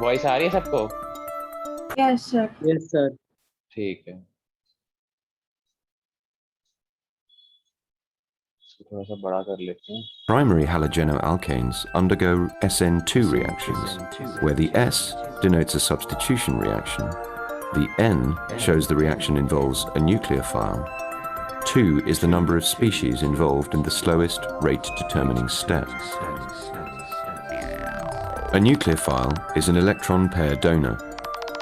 Voice आ रही है सबको? Yes sir. Yes sir. ठीक है, इसको थोड़ा सा बड़ा कर लेते हैं। Primary halogenoalkanes undergo SN2 reactions, where the S denotes a substitution reaction, the N shows the reaction involves a nucleophile, 2 is the number of species involved in the slowest rate-determining step. A nucleophile is an electron pair donor.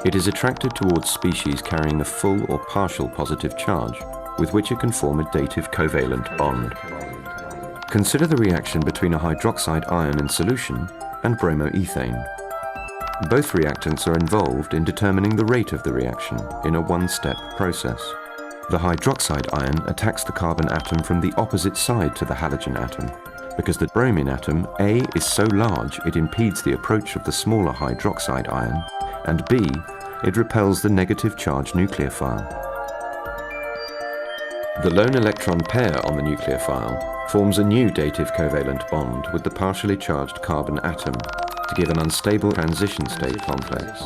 It is attracted towards species carrying a full or partial positive charge, with which it can form a dative covalent bond. Consider the reaction between a hydroxide ion in solution and bromoethane. Both reactants are involved in determining the rate of the reaction in a one-step process. The hydroxide ion attacks the carbon atom from the opposite side to the halogen atom. Because the bromine atom A is so large it impedes the approach of the smaller hydroxide ion, and B, it repels the negative charge nucleophile. The lone electron pair on the nucleophile forms a new dative covalent bond with the partially charged carbon atom to give an unstable transition state complex.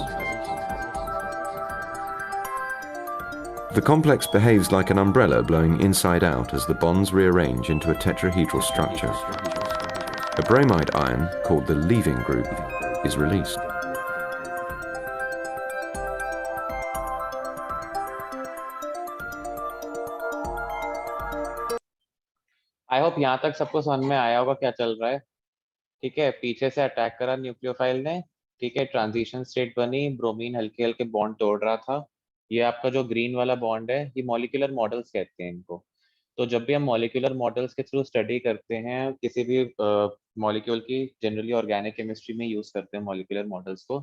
The complex behaves like an umbrella blowing inside out as the bonds rearrange into a tetrahedral structure. A bromide ion, called the leaving group, is released. I hope यहाँ तक सबको समझ में आया होगा क्या चल रहा है। ठीक है, पीछे से अटैक करा न्यूक्लियोफाइल ने। ठीक है, ट्रांजिशन स्टेट बनी, ब्रोमीन हल्के हल्के बॉन्ड तोड़ रहा था। ये आपका जो ग्रीन वाला बॉन्ड है, ये मॉलिक्यूलर मॉडल्स कहते हैं इनको। तो जब भी हम मॉलिक्यूलर मॉडल्स के थ्रू स्टडी करते हैं किसी भी मॉलिक्यूल की, जनरली ऑर्गेनिक केमिस्ट्री में यूज करते हैं मॉलिक्यूलर मॉडल्स को,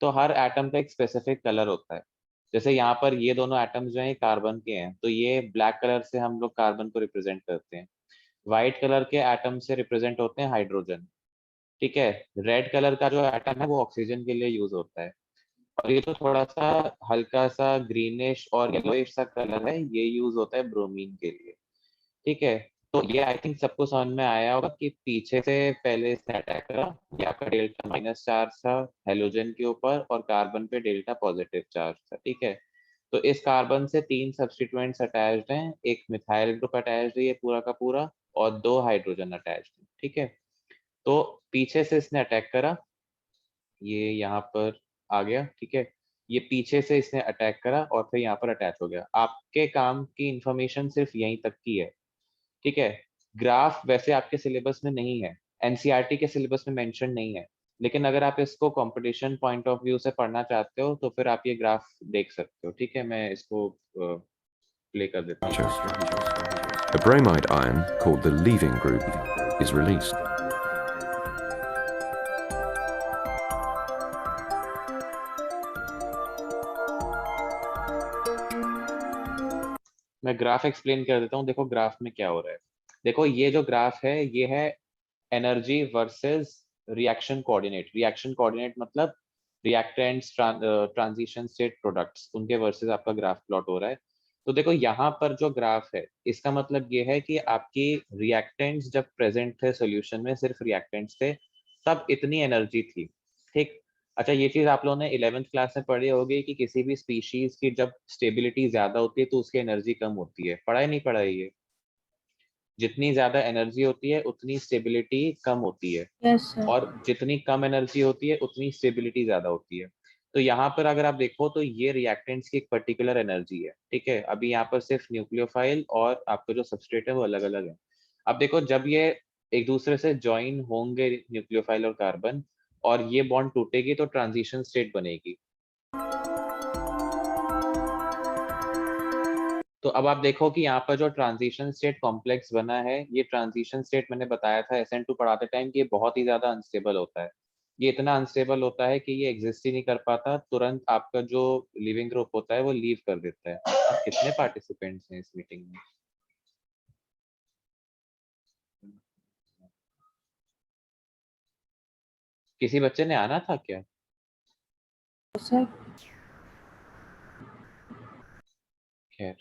तो हर एटम का एक स्पेसिफिक कलर होता है। जैसे यहाँ पर ये दोनों एटम्स जो हैं कार्बन के हैं, तो ये ब्लैक कलर से हम लोग कार्बन को रिप्रेजेंट करते हैं। व्हाइट कलर के एटम से रिप्रेजेंट होते हैं हाइड्रोजन। ठीक है, रेड कलर का जो एटम है वो ऑक्सीजन के लिए यूज होता है। और ये तो थोड़ा सा हल्का सा ग्रीनिश और येलोइश सा कलर है, ये यूज होता है ब्रोमीन के लिए। ठीक है, तो ये आई थिंक सबको समझ में आया होगा कि पीछे से पहले इसने अटैक करा, ये आपका डेल्टा माइनस चार्ज था हेलोजन के ऊपर और कार्बन पे डेल्टा पॉजिटिव चार्ज था। ठीक है, तो इस कार्बन से 3 सब्स्टिट्यूएंट्स अटैच्ड हैं, एक मिथाइल ग्रुप अटैच्ड है ये पूरा का पूरा, और 2 हाइड्रोजन अटैच्ड है। ठीक है, तो पीछे से इसने अटैक करा, ये यहाँ पर आ गया। ठीक है, ये पीछे से इसने अटैक करा और फिर यहाँ पर अटैच हो गया। आपके काम की इंफॉर्मेशन सिर्फ यहीं तक की है। ठीक है, ग्राफ वैसे आपके सिलेबस में नहीं है, एनसीईआरटी के सिलेबस में मेंशन नहीं है, लेकिन अगर आप इसको कंपटीशन पॉइंट ऑफ व्यू से पढ़ना चाहते हो तो फिर आप ये ग्राफ देख सकते हो। ठीक है, मैं इसको प्ले कर देता हूँ। A bromide ion, called the leaving group, is released. मैं ग्राफ एक्सप्लेन कर देता हूँ। देखो ग्राफ में क्या हो रहा है। देखो ये जो ग्राफ है ये है energy versus reaction coordinate. Reaction coordinate मतलब रिएक्टेंट्स, ट्रांजिशन स्टेट प्रोडक्ट्स, उनके वर्सेस आपका ग्राफ प्लॉट हो रहा है। तो देखो यहाँ पर जो ग्राफ है इसका मतलब ये है कि आपकी रिएक्टेंट्स जब प्रेजेंट थे सॉल्यूशन में, सिर्फ रिएक्टेंट्स थे, तब इतनी एनर्जी थी। ठीक, अच्छा ये चीज आप लोगों ने 11th क्लास में पढ़ी होगी कि किसी भी स्पीशीज की जब स्टेबिलिटी ज्यादा होती है तो उसकी एनर्जी कम होती है। पढ़ा ही नहीं पढ़ा है ये? जितनी ज्यादा एनर्जी होती है उतनी स्टेबिलिटी कम होती है, यस सर। और जितनी कम एनर्जी होती है उतनी स्टेबिलिटी ज्यादा होती है। तो यहाँ पर अगर आप देखो तो ये रिएक्टेंट्स की एक पर्टिकुलर एनर्जी है। ठीक है, अभी यहाँ पर सिर्फ न्यूक्लियोफाइल और आपका जो सबस्ट्रेट है वो अलग अलग है। अब देखो जब ये एक दूसरे से ज्वाइन होंगे न्यूक्लियोफाइल और कार्बन, और ये बॉन्ड टूटेगी तो ट्रांजिशन स्टेट बनेगी। तो अब आप देखो कि यहाँ पर जो ट्रांजिशन स्टेट कॉम्प्लेक्स बना है, ये ट्रांजिशन स्टेट मैंने बताया था SN2 पढ़ाते टाइम कि ये बहुत ही ज्यादा अनस्टेबल होता है। ये इतना अनस्टेबल होता है कि ये एग्जिस्ट ही नहीं कर पाता, तुरंत आपका जो लिविंग ग्रुप होता है वो लीव कर देता है। अब कितने पार्टिसिपेंट्स हैं इस मीटिंग में? किसी बच्चे ने आना था क्या? सर खैर,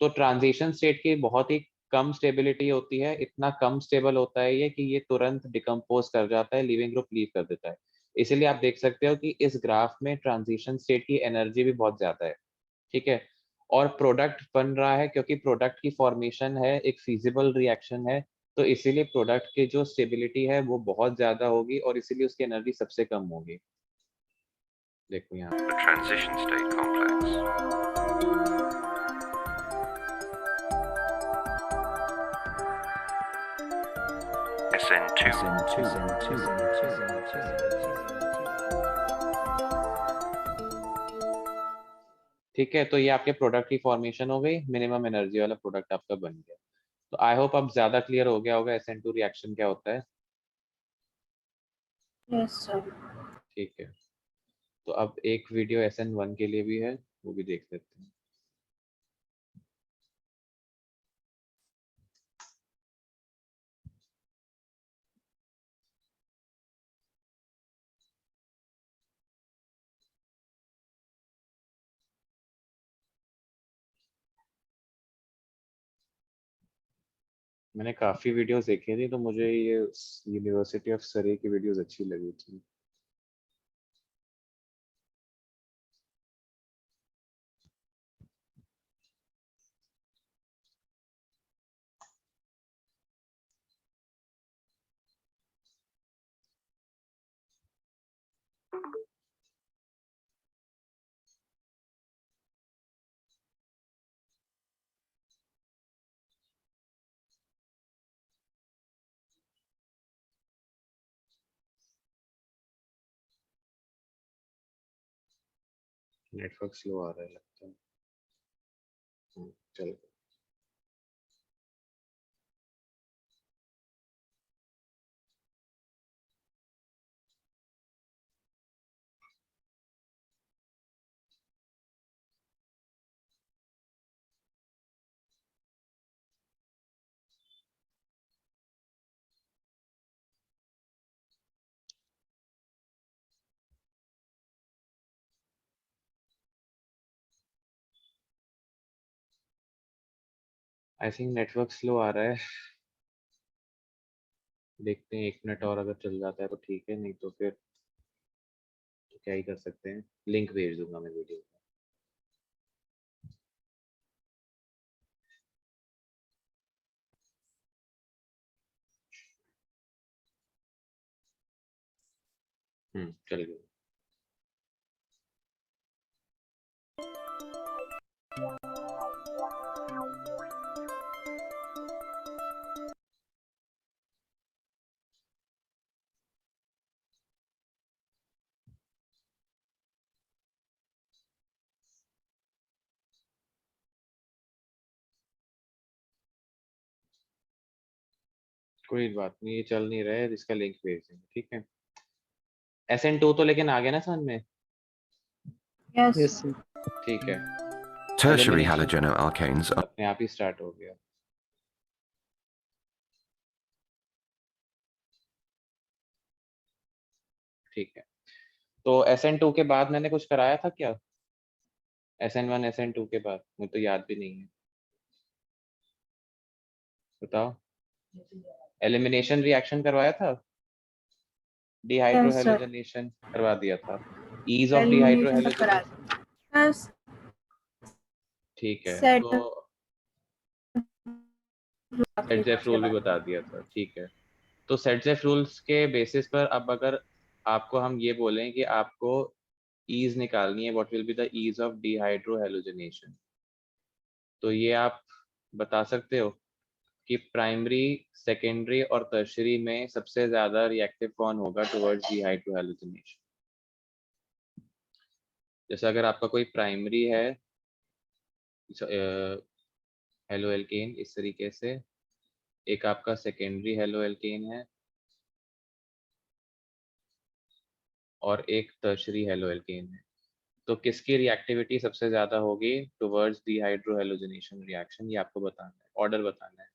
तो ट्रांजिशन स्टेट की बहुत ही कम स्टेबिलिटी होती है, इतना कम स्टेबल होता है ये कि ये तुरंत डिकम्पोज कर जाता है, लिविंग ग्रुप लीव कर देता है। इसीलिए आप देख सकते हो कि इस ग्राफ में ट्रांजिशन स्टेट की एनर्जी भी बहुत ज्यादा है, ठीक है। और प्रोडक्ट बन रहा है क्योंकि प्रोडक्ट की फॉर्मेशन है, एक फीजिबल रिएक्शन है, तो इसीलिए प्रोडक्ट की जो स्टेबिलिटी है वो बहुत ज्यादा होगी और इसीलिए उसकी एनर्जी सबसे कम होगी। देखो यहाँ The transition state complex. ठीक है, तो ये आपके प्रोडक्ट की फॉर्मेशन हो गई, मिनिमम एनर्जी वाला प्रोडक्ट आपका बन गया। तो आई होप अब ज्यादा क्लियर हो गया होगा SN2 रिएक्शन क्या होता है। Yes, sir. ठीक है, तो अब एक वीडियो SN1 के लिए भी है, वो भी देख लेते हैं। मैंने काफी वीडियोस देखी थी, तो मुझे ये यूनिवर्सिटी ऑफ सरे की वीडियोस अच्छी लगी थी। नेटवर्क स्लो आ रहा है लगता है। चलो, आई थिंक नेटवर्क स्लो आ रहा है। देखते हैं, 1 मिनट और अगर चल जाता है तो ठीक है, नहीं तो फिर तो क्या ही कर सकते हैं। लिंक भेज दूंगा मैं वीडियो का। चल गया। कोई बात नहीं, ये चल नहीं रहा है, इसका लिंक भेज देंगे, ठीक है। SN2 तो लेकिन आ गया ना समझ में। Yes, yes sir. सर। ठीक है, Tertiary एलिमिनेशन halogenoalkanes are अपने आप ही स्टार्ट हो गया। ठीक है, तो SN2 के बाद मैंने कुछ कराया था क्या? SN1 SN2 के बाद मुझे तो याद भी नहीं है, बताओ। एलिमिनेशन रिएक्शन करवाया था, Yes, sir. डिहाइड्रोहेलोजनेशन करवा दिया था, ईज ऑफ Elimination तक करा डिहाइड्रोहेलोजनेशन। दिया। Yes. ठीक है, Set तो सेटजेफ उसके रूल भी बाद। बता दिया था, ठीक है। तो सेटजेफ रूल्स के बेसिस पर अब अगर आपको हम ये बोलें कि आपको ईज निकालनी है, what will be the ease of dehydrohalogenation, तो ये आप बता सकते हो कि प्राइमरी, सेकेंडरी और टर्शियरी में सबसे ज्यादा रिएक्टिव कौन होगा टुवर्ड्स डिहाइड्रोहेलोजनेशन। जैसे अगर आपका कोई प्राइमरी है हेलो एल्केन इस तरीके से, एक आपका सेकेंडरी हेलो एल्केन है और एक टर्शियरी हेलो एल्केन है, तो किसकी रिएक्टिविटी सबसे ज्यादा होगी टुवर्ड्स डिहाइड्रोहेलोजनेशन रिएक्शन, ये आपको बताना है, ऑर्डर बताना है।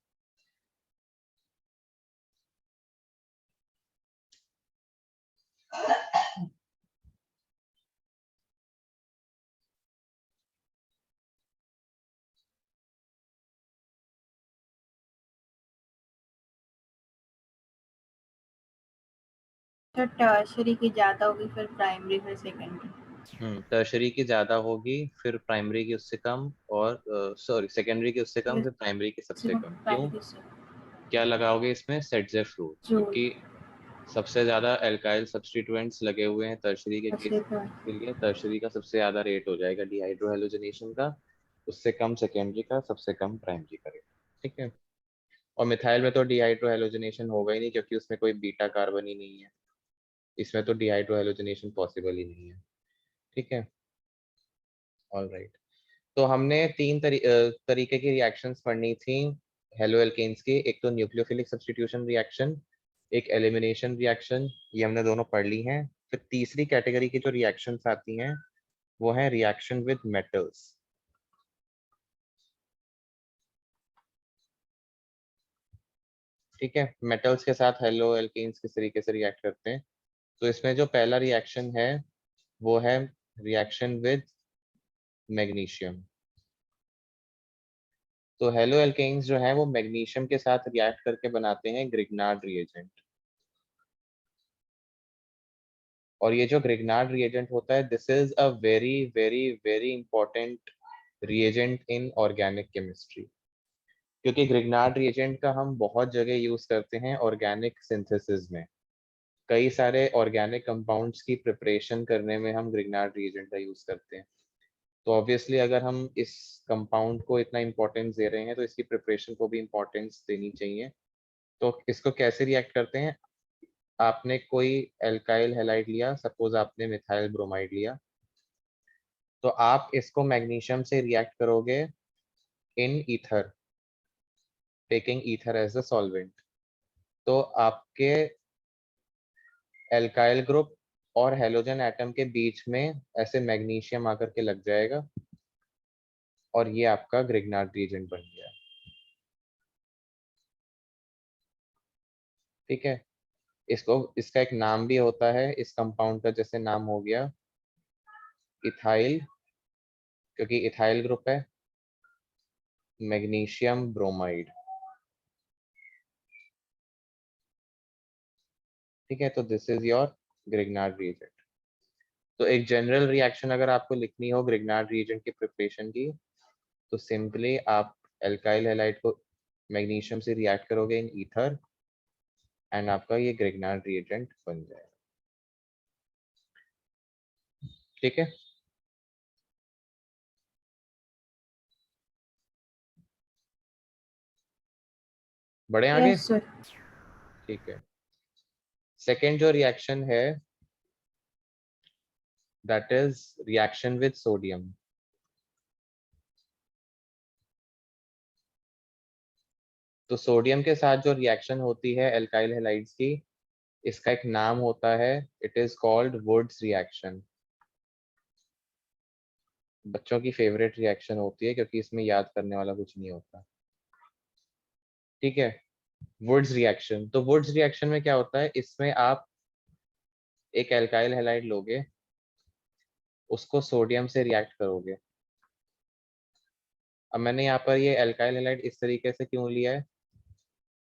सर टर्शरी की ज्यादा होगी फिर प्राइमरी फिर सेकेंडरी। टर्शरी की ज्यादा होगी, फिर प्राइमरी की उससे कम, और सॉरी सेकेंडरी की उससे कम, फिर प्राइमरी की सबसे कम। क्यों? प्राइमरी से क्या लगाओगे इसमें? सेटजेफ रूल, जो क्योंकि सबसे ज्यादा एल्काइल सब्स्टिट्यूएंट्स लगे हुए हैं टर्शरी के केस के लिए। टर्शरी का सबसे ज्यादा रेट हो जाएगा डिहाइड्रोहेलोजनेशन का, उससे कम सेकेंडरी का, सबसे कम प्राइमरी का रेट। ठीक है। और मिथाइल में तो डिहाइड्रोहेलोजनेशन होगा ही नहीं, क्योंकि उसमें कोई बीटा कार्बन ही नहीं है। इसमें तो डिहाइड्रोहेलोजनेशन पॉसिबल ही नहीं है। ठीक है। ऑलराइट। तो हमने तीन तरीके की रिएक्शंस पढ़नी थी हेलो एल्केन्स की। एक तो न्यूक्लियोफिलिक सब्स्टिट्यूशन रिएक्शन, एक एलिमिनेशन रिएक्शन, ये हमने दोनों पढ़ ली हैं। फिर तीसरी कैटेगरी की जो रिएक्शंस आती हैं वो है रिएक्शन विद मेटल्स। ठीक है। मेटल्स के साथ हेलो एल्केन्स किस तरीके से रिएक्ट करते हैं। तो इसमें जो पहला रिएक्शन है वो है रिएक्शन विद मैग्नीशियम। तो हेलो एल्केन्स जो है वो मैग्नीशियम के साथ रिएक्ट करके बनाते हैं ग्रिग्नार्ड रिएजेंट। और ये जो ग्रिग्नार्ड रिएजेंट होता है, this is a very very very important reagent in organic chemistry, क्योंकि ग्रिग्नार्ड रिएजेंट का हम बहुत जगह यूज करते हैं ऑर्गेनिक सिंथेसिस में। कई सारे ऑर्गेनिक कंपाउंड्स की प्रिपरेशन करने में हम ग्रिग्नार्ड रिएजेंट का यूज करते हैं। तो ऑब्वियसली अगर हम इस कंपाउंड को इतना इंपॉर्टेंस दे रहे हैं तो इसकी प्रिपरेशन को भी इंपॉर्टेंस देनी चाहिए। तो इसको कैसे रिएक्ट करते हैं? आपने कोई एल्काइल हैलाइड लिया, सपोज आपने मिथाइल ब्रोमाइड लिया, तो आप इसको मैग्नीशियम से रिएक्ट करोगे in ether, taking ether as a solvent. तो आपके एल्काइल ग्रुप और हेलोजन एटम के बीच में ऐसे मैग्नीशियम आकर के लग जाएगा और ये आपका ग्रिग्नार्ड रिएजेंट बन गया। ठीक है। इसको, इसका एक नाम भी होता है इस कंपाउंड का, जैसे नाम हो गया इथाइल, क्योंकि इथाइल ग्रुप है, मैग्नीशियम ब्रोमाइड। ठीक है। तो this is your Grignard reagent. तो एक जनरल रिएक्शन अगर आपको लिखनी हो ग्रिग्नार्ड रिएजेंट की प्रिपरेशन की, तो सिंपली आप एल्काइल हैलाइड को मैग्नीशियम से रिएक्ट करोगे इन ईथर एंड आपका ये ग्रिग्नार्ड रिएजेंट बन जाएगा। ठीक है। बढ़े आगे? Yes sir. ठीक है। सेकेंड जो रिएक्शन है that is reaction with sodium. तो सोडियम के साथ जो रिएक्शन होती है एल्काइल हैलाइड्स की, इसका एक नाम होता है, it is called Wurtz reaction. बच्चों की फेवरेट रिएक्शन होती है क्योंकि इसमें याद करने वाला कुछ नहीं होता। ठीक है। वुड्स रिएक्शन, तो वुड्स रिएक्शन में क्या होता है, इसमें आप एक एल्काइल हैलाइड लोगे, उसको सोडियम से रिएक्ट करोगे। अब मैंने यहाँ पर ये एल्काइल हैलाइड इस तरीके से क्यों लिया है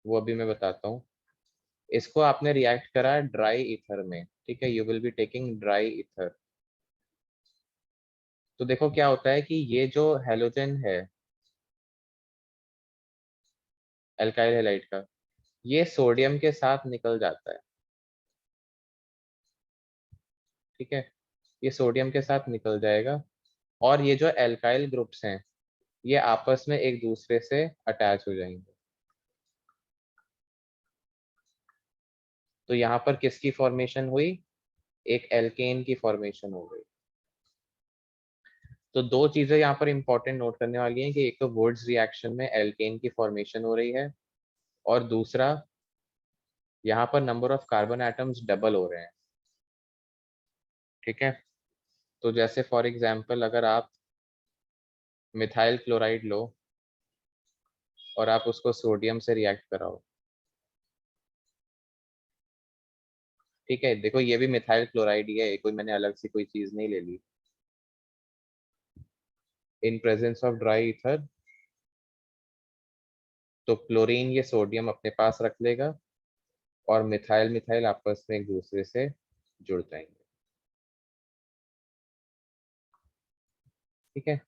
वो अभी मैं बताता हूँ। इसको आपने रिएक्ट करा ड्राई ईथर में। ठीक है। You will be taking dry ether. तो देखो क्या होता है कि ये जो हेलोजन है एल्काइल हैलाइड का, ये सोडियम के साथ निकल जाता है। ठीक है। ये सोडियम के साथ निकल जाएगा और ये जो एल्काइल ग्रुप्स हैं ये आपस में एक दूसरे से अटैच हो जाएंगे। तो यहाँ पर किसकी फॉर्मेशन हुई? एक एल्केन की फॉर्मेशन हो गई। तो दो चीजें यहाँ पर इंपॉर्टेंट नोट करने वाली हैं कि एक तो वुड्स रिएक्शन में एल्केन की फॉर्मेशन हो रही है और दूसरा यहाँ पर number of carbon atoms double हो रहे हैं। ठीक है। तो जैसे फॉर एग्जांपल अगर आप मिथाइल क्लोराइड लो और आप उसको सोडियम से रिएक्ट कराओ। ठीक है। देखो ये भी मिथाइल क्लोराइड ही है, कोई मैंने अलग से कोई चीज नहीं ले ली। In presence of dry ether, तो क्लोरीन ये सोडियम अपने पास रख लेगा और मिथाइल मिथाइल आपस में एक दूसरे से जुड़ जाएंगे। ठीक है,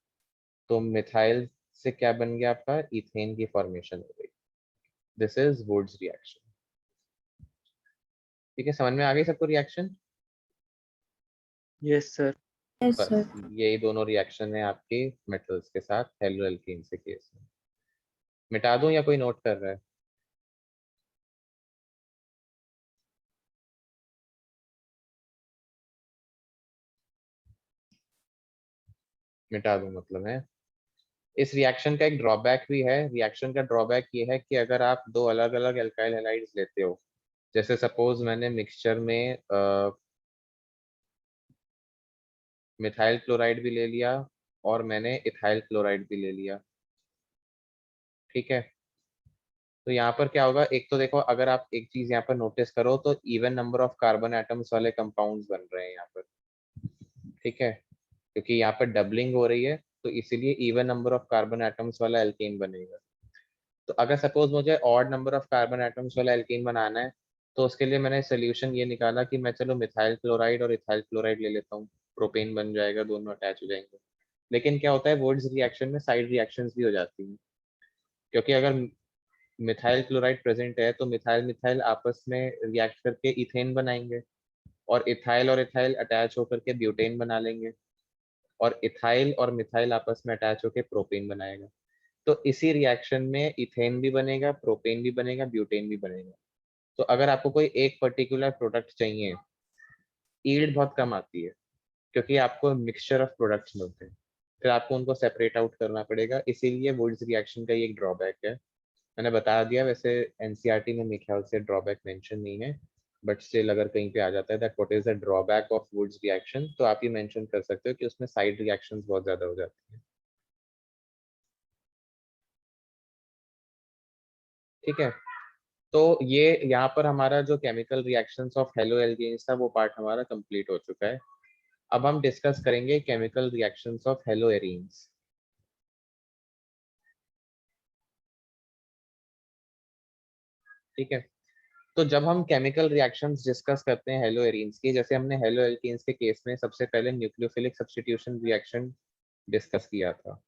तो मिथाइल से क्या बन गया आपका, इथेन की फॉर्मेशन हो गई। This is Wurtz reaction. ठीक है, समझ में आ गई सबको रिएक्शन? Yes sir. यस बस सर। यही दोनों रिएक्शन है आपके मेटल्स के साथ हेलो एल्कीन से केस में। मिटा दूं या कोई नोट कर रहा है? मिटा दूं मतलब है। इस रिएक्शन का एक ड्रॉबैक भी है। रिएक्शन का ड्रॉबैक ये है कि अगर आप दो अलग अलग एल्काइल हैलाइड्स लेते हो, जैसे सपोज मैंने मिक्सचर में मिथाइल क्लोराइड भी ले लिया और मैंने इथाइल क्लोराइड भी ले लिया, ठीक है, तो यहाँ पर क्या होगा, एक तो देखो अगर आप एक चीज यहाँ पर नोटिस करो तो even number of carbon atoms वाले कंपाउंड्स बन रहे हैं यहाँ पर। ठीक है, क्योंकि यहाँ पर डबलिंग हो रही है तो इसीलिए even number of carbon atoms वाला एल्केन बनेगा। तो अगर सपोज मुझे odd number of carbon atoms वाला एल्केन बनाना है, तो उसके लिए मैंने सोल्यूशन ये निकाला कि मैं चलो मिथाइल क्लोराइड और इथाइल क्लोराइड ले लेता हूँ, प्रोपेन बन जाएगा, दोनों अटैच हो जाएंगे। लेकिन क्या होता है, वुड्स रिएक्शन में साइड रिएक्शंस भी हो जाती हैं, क्योंकि अगर मिथाइल क्लोराइड प्रेजेंट है तो मिथाइल मिथाइल आपस में रिएक्ट करके इथेन बनाएंगे, और इथाइल अटैच होकर के ब्यूटेन बना लेंगे, और इथाइल और मिथाइल आपस में अटैच होकर प्रोपेन बनाएगा। तो इसी रिएक्शन में इथेन भी बनेगा, प्रोपेन भी बनेगा, ब्यूटेन भी बनेगा। तो अगर आपको कोई एक पर्टिकुलर प्रोडक्ट चाहिए, ईल्ड बहुत कम आती है, क्योंकि आपको मिक्सचर ऑफ प्रोडक्ट्स मिलते हैं, फिर आपको उनको सेपरेट आउट करना पड़ेगा। इसीलिए वुड्स रिएक्शन का ये एक ड्रॉबैक है। मैंने बता दिया, वैसे एनसीईआरटी में मेरे ख्याल से ड्रॉबैक मेंशन नहीं है, बट स्टिल अगर कहीं पे आ जाता है that what is the drawback of Wurtz reaction, तो आप ये मेंशन कर सकते हो कि उसमें साइड रिएक्शंस बहुत ज्यादा हो जाती है। ठीक है, तो ये यहाँ पर हमारा जो chemical reactions of haloalkanes था वो पार्ट हमारा कंप्लीट हो चुका है। अब हम डिस्कस करेंगे chemical reactions of hello arenes. ठीक है, तो जब हम केमिकल रिएक्शंस डिस्कस करते हैं हेलो एरीन्स की, जैसे हमने हेलो एल्केन्स के केस में सबसे पहले न्यूक्लियोफिलिक सब्स्टिट्यूशन रिएक्शन डिस्कस किया था,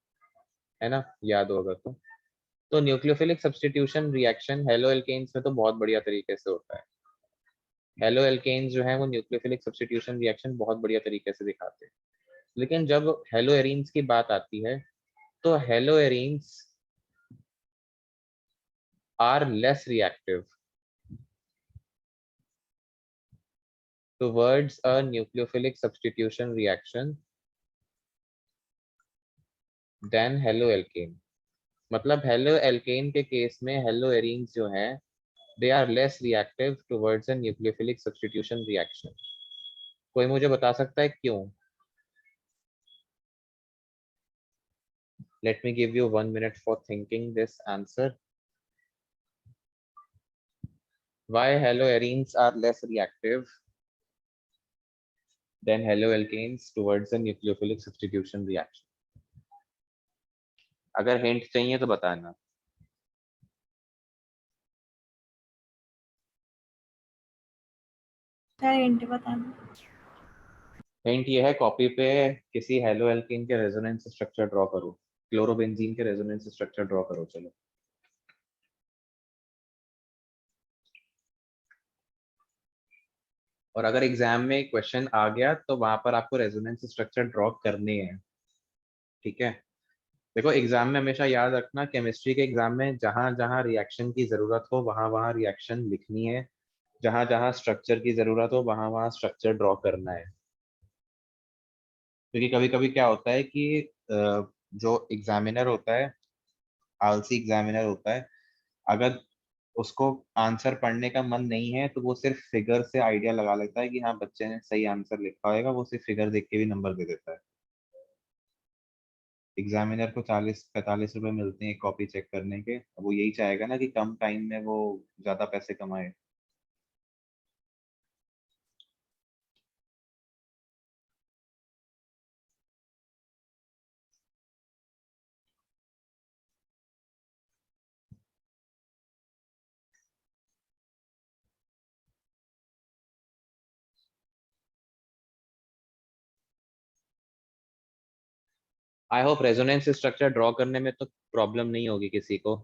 है ना, याद होगा तो nucleophilic substitution reaction haloalkanes में तो बहुत बढ़िया तरीके से होता है। हेलो एल्केन्स जो है वो न्यूक्लियोफिलिक सब्स्टिट्यूशन रिएक्शन बहुत बढ़िया तरीके से दिखाते हैं। लेकिन जब हेलो एरीन्स की बात आती है तो haloarenes are less reactive towards a nucleophilic substitution reaction than haloalkane। मतलब हेलो एल्केन के केस में हेलो एरीन्स जो हैं they are less reactive towards a nucleophilic substitution reaction। कोई मुझे बता सकता है क्यों? Let me give you 1 minute for thinking this answer। Why haloarenes are less reactive than haloalkanes towards a nucleophilic substitution reaction? अगर hint चाहिए तो बताना। सर हिंट बताना। हिंट ये है, कॉपी पे किसी हेलो एल्केन के रेजोनेंस स्ट्रक्चर ड्रॉ करो, क्लोरोबेंजीन के रेजोनेंस स्ट्रक्चर ड्रॉ करो। चलो, और अगर एग्जाम में क्वेश्चन आ गया तो वहां पर आपको रेजोनेंस स्ट्रक्चर ड्रॉ करने हैं। ठीक है, देखो एग्जाम में हमेशा याद रखना, केमिस्ट्री के एग्जाम में जहां जहां रिएक्शन की जरूरत हो वहां वहां रिएक्शन लिखनी है, जहां जहां स्ट्रक्चर की जरूरत हो वहां वहां स्ट्रक्चर ड्रॉ करना है। क्योंकि कभी कभी क्या होता है कि जो एग्जामिनर होता है, आलसी एग्जामिनर होता है, अगर उसको आंसर पढ़ने का मन नहीं है तो वो सिर्फ फिगर से आइडिया लगा लेता है कि हाँ बच्चे ने सही आंसर लिखा होगा, वो सिर्फ फिगर देख के भी नंबर दे देता है। एग्जामिनर को 40-45 रुपए मिलते हैं एक कॉपी चेक करने के, अब वो यही चाहेगा ना कि कम टाइम में वो ज्यादा पैसे कमाए। I hope resonance structure draw करने में तो प्रॉब्लम नहीं होगी किसी को।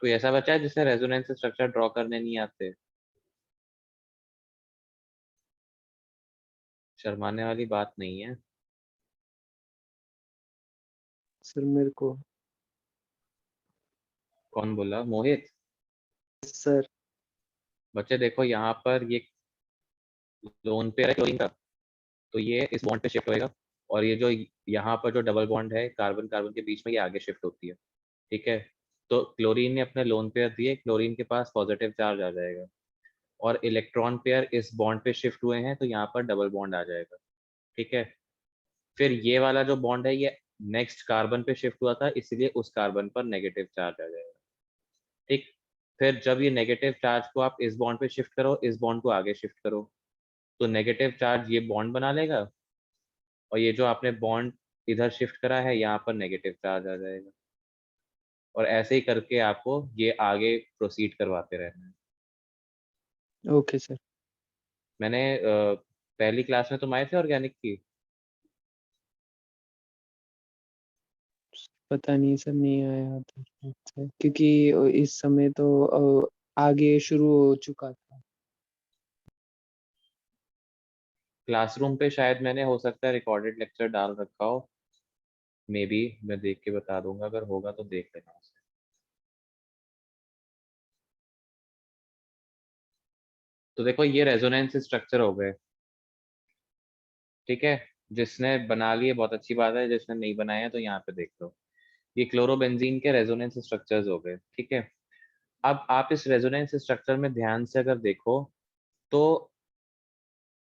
कोई ऐसा बच्चा है जिसे रेजोनेंस स्ट्रक्चर ड्रॉ करने नहीं आते? शर्माने वाली बात नहीं है। सर मेरे को। कौन बोला? मोहित? सर बच्चे देखो यहाँ पर ये लोन पे है क्लोरीन का, तो ये इस बॉन्ड पे शिफ्ट होएगा, और ये जो यहाँ पर जो डबल बॉन्ड है कार्बन कार्बन के बीच में, ये आगे शिफ्ट होती है। ठीक है, तो क्लोरीन ने अपने लोन पेयर दिए, क्लोरीन के पास पॉजिटिव चार्ज आ जाएगा, और इलेक्ट्रॉन पेयर इस बॉन्ड पे शिफ्ट हुए हैं, तो यहाँ पर डबल बॉन्ड आ जाएगा। ठीक है, फिर ये वाला जो बॉन्ड है ये नेक्स्ट कार्बन पे शिफ्ट हुआ था, इसलिए उस कार्बन पर नेगेटिव चार्ज आ जाएगा। ठीक, फिर जब ये नेगेटिव चार्ज को आप इस बॉन्ड पे शिफ्ट करो, इस बॉन्ड को आगे शिफ्ट करो, तो नेगेटिव चार्ज ये बॉन्ड बना लेगा, और ये जो आपने बॉन्ड इधर शिफ्ट करा है यहाँ पर नेगेटिव चार्ज आ जाएगा, और ऐसे ही करके आपको ये आगे प्रोसीड करवाते रहना है। Okay sir. मैंने पहली क्लास में तुम आए थे ऑर्गेनिक की? पता नहीं सर, नहीं आया था सर, क्योंकि इस समय तो आगे शुरू हो चुका था। क्लासरूम पे शायद मैंने, हो सकता है, रिकॉर्डेड लेक्चर डाल रखा हो, मे बी। मैं देख के बता दूंगा, अगर होगा तो देख लेना उसे। तो देखो ये रेजोनेंस स्ट्रक्चर हो गए। ठीक है, जिसने बना लिए बहुत अच्छी बात है, जिसने नहीं बनाया तो यहाँ पे देख लो, ये क्लोरोबेंजीन के रेजोनेंस स्ट्रक्चर्स हो गए। ठीक है, अब आप इस रेजोनेंस स्ट्रक्चर में ध्यान से अगर देखो तो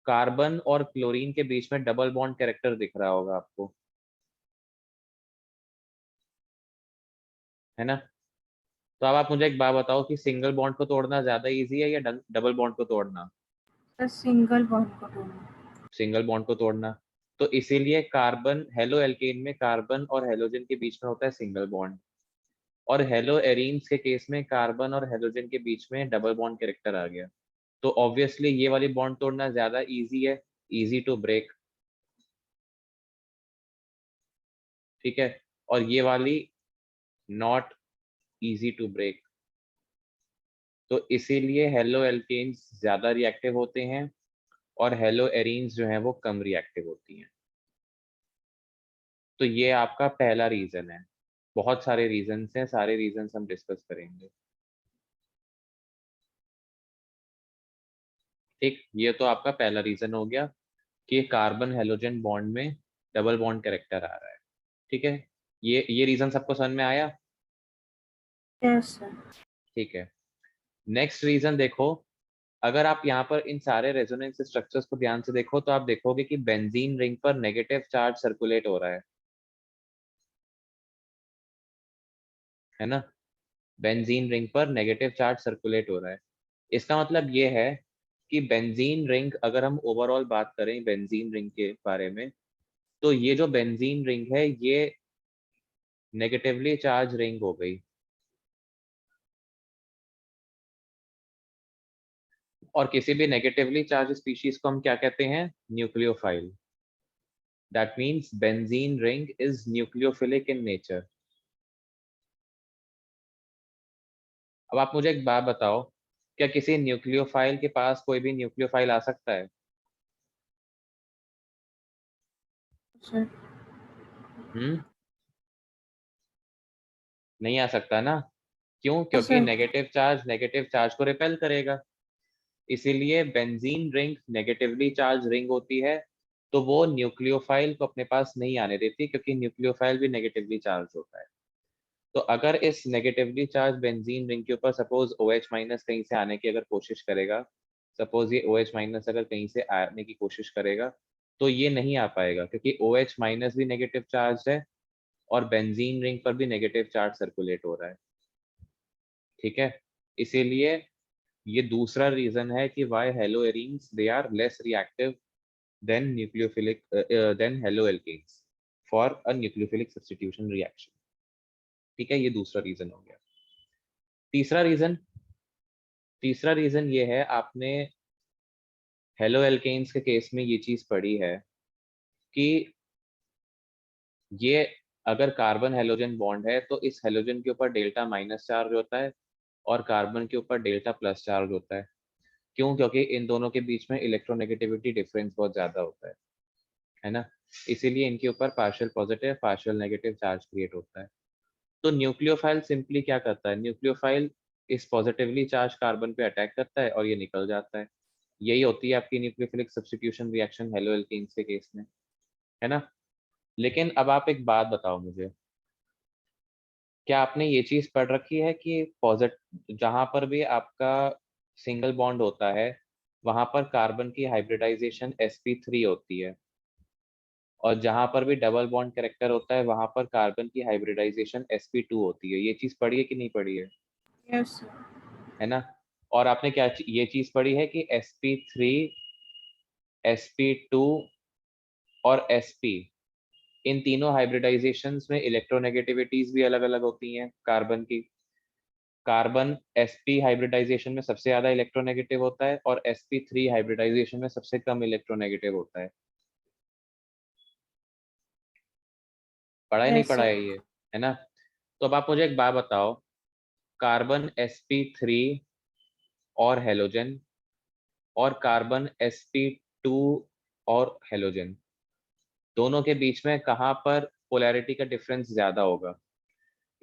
कार्बन और क्लोरीन के बीच में डबल बॉन्ड कैरेक्टर दिख रहा होगा आपको, है ना? तो अब आप मुझे एक बात बताओ कि सिंगल बॉन्ड को तोड़ना ज्यादा इजी है या डबल बॉन्ड को तोड़ना? सर सिंगल बॉन्ड को ढूंढना। सिंगल बॉन्ड को तोड़ना। तो इसीलिए कार्बन, हेलो एल्केन में कार्बन और हेलोजन के बीच में होता है सिंगल बॉन्ड, और हेलो एरीन्स के केस में कार्बन और हेलोजन के बीच में डबल बॉन्ड कैरेक्टर आ गया। तो ऑब्वियसली ये वाली बॉन्ड तोड़ना ज्यादा इजी है, इजी टू ब्रेक। ठीक है, और ये वाली नॉट इजी टू ब्रेक। तो इसीलिए हेलो एल्केन्स ज्यादा रिएक्टिव होते हैं, और हेलो एरीन्स जो हैं वो कम रिएक्टिव होती हैं। तो ये आपका पहला रीजन है। बहुत सारे रीजंस हैं, सारे रीजंस हम डिस्कस करेंगे। ठीक, ये तो आपका पहला रीजन हो गया कि कार्बन हेलोजन बॉन्ड में डबल बॉन्ड कैरेक्टर आ रहा है। ठीक है, ये रीजन सबको समझ में आया? Yes sir. ठीक है, नेक्स्ट रीजन देखो। अगर आप यहाँ पर इन सारे रेजोनेंस स्ट्रक्चर्स को ध्यान से देखो तो आप देखोगे कि बेंजीन रिंग पर नेगेटिव चार्ज सर्कुलेट हो रहा है ना? बेंजीन रिंग पर नेगेटिव चार्ज सर्कुलेट हो रहा है। इसका मतलब ये है कि बेंजीन रिंग, अगर हम ओवरऑल बात करें बेंजीन रिंग के बारे में, तो ये जो बेंजीन रिंग है ये नेगेटिवली चार्ज रिंग हो गई, और किसी भी नेगेटिवली चार्ज स्पीशीज को हम क्या कहते हैं? Nucleophile. That means benzene ring is nucleophilic in nature. अब आप मुझे एक बात बताओ, क्या किसी न्यूक्लियोफाइल के पास कोई भी न्यूक्लियोफाइल आ सकता है? सर हम्म, नहीं आ सकता ना? क्यों? क्योंकि सर नेगेटिव चार्ज को रिपेल करेगा। इसीलिए benzene ring negatively charge ring होती है, तो वो न्यूक्लियोफाइल को अपने पास नहीं आने देती, क्योंकि न्यूक्लियोफाइल भी नेगेटिवली चार्ज होता है। तो अगर इस नेगेटिवली चार्ज बेंजीन रिंग के ऊपर सपोज OH माइनस कहीं से आने की अगर कोशिश करेगा, सपोज ये OH माइनस अगर कहीं से आने की कोशिश करेगा, तो ये नहीं आ पाएगा, क्योंकि OH माइनस भी नेगेटिव चार्ज है, और बेंजीन रिंग पर भी नेगेटिव चार्ज सर्कुलेट हो रहा है। ठीक है, इसीलिए ये दूसरा रीजन है कि why haloarenes they are less reactive than nucleophilic than haloalkanes for a nucleophilic substitution reaction. ठीक है, ये दूसरा रीजन हो गया। तीसरा रीजन ये है, आपने हेलोएल्केन्स के केस में ये चीज पढ़ी है कि ये अगर कार्बन हेलोजन बॉन्ड है तो इस हेलोजन के ऊपर डेल्टा माइनस चार्ज होता है और कार्बन के ऊपर डेल्टा प्लस चार्ज होता है। क्यों? क्योंकि इन दोनों के बीच में इलेक्ट्रोनेगेटिविटी डिफरेंस बहुत ज्यादा होता है ना, इसीलिए इनके ऊपर partial positive partial negative charge create होता है। तो न्यूक्लियोफाइल सिंपली क्या करता है, न्यूक्लियोफाइल इस पॉजिटिवली चार्ज कार्बन पे अटैक करता है और ये निकल जाता है। यही होती है आपकी न्यूक्लियोफिलिक सब्स्टिट्यूशन रिएक्शन हेलोएल्केन्स के केस में, है ना। लेकिन अब आप एक बात बताओ मुझे, क्या आपने ये चीज पढ़ रखी है कि पॉजिटिव जहां पर भी आपका सिंगल बॉन्ड होता है वहां पर कार्बन की हाइब्रिडाइजेशन sp3 होती है, और जहां पर भी डबल बॉन्ड कैरेक्टर होता है वहां पर कार्बन की हाइब्रिडाइजेशन sp2 होती है। ये चीज पढ़ी है कि नहीं पढ़ी है? Yes sir. है ना। और आपने क्या ये चीज पढ़ी है कि sp3 sp2 और sp इन तीनों हाइब्रिडाइजेशंस में इलेक्ट्रोनेगेटिविटीज भी अलग अलग होती हैं कार्बन की। कार्बन sp हाइब्रिडाइजेशन में सबसे ज्यादा इलेक्ट्रोनेगेटिव होता है और sp3 हाइब्रिडाइजेशन में सबसे कम इलेक्ट्रोनेगेटिव होता है। पढ़ा है नहीं यस पढ़ा सर। है ये, है ना। तो अब आप मुझे एक बात बताओ, कार्बन sp3 और हेलोजन और कार्बन sp2 और हेलोजन दोनों के बीच में कहाँ पर पोलैरिटी का डिफरेंस ज्यादा होगा?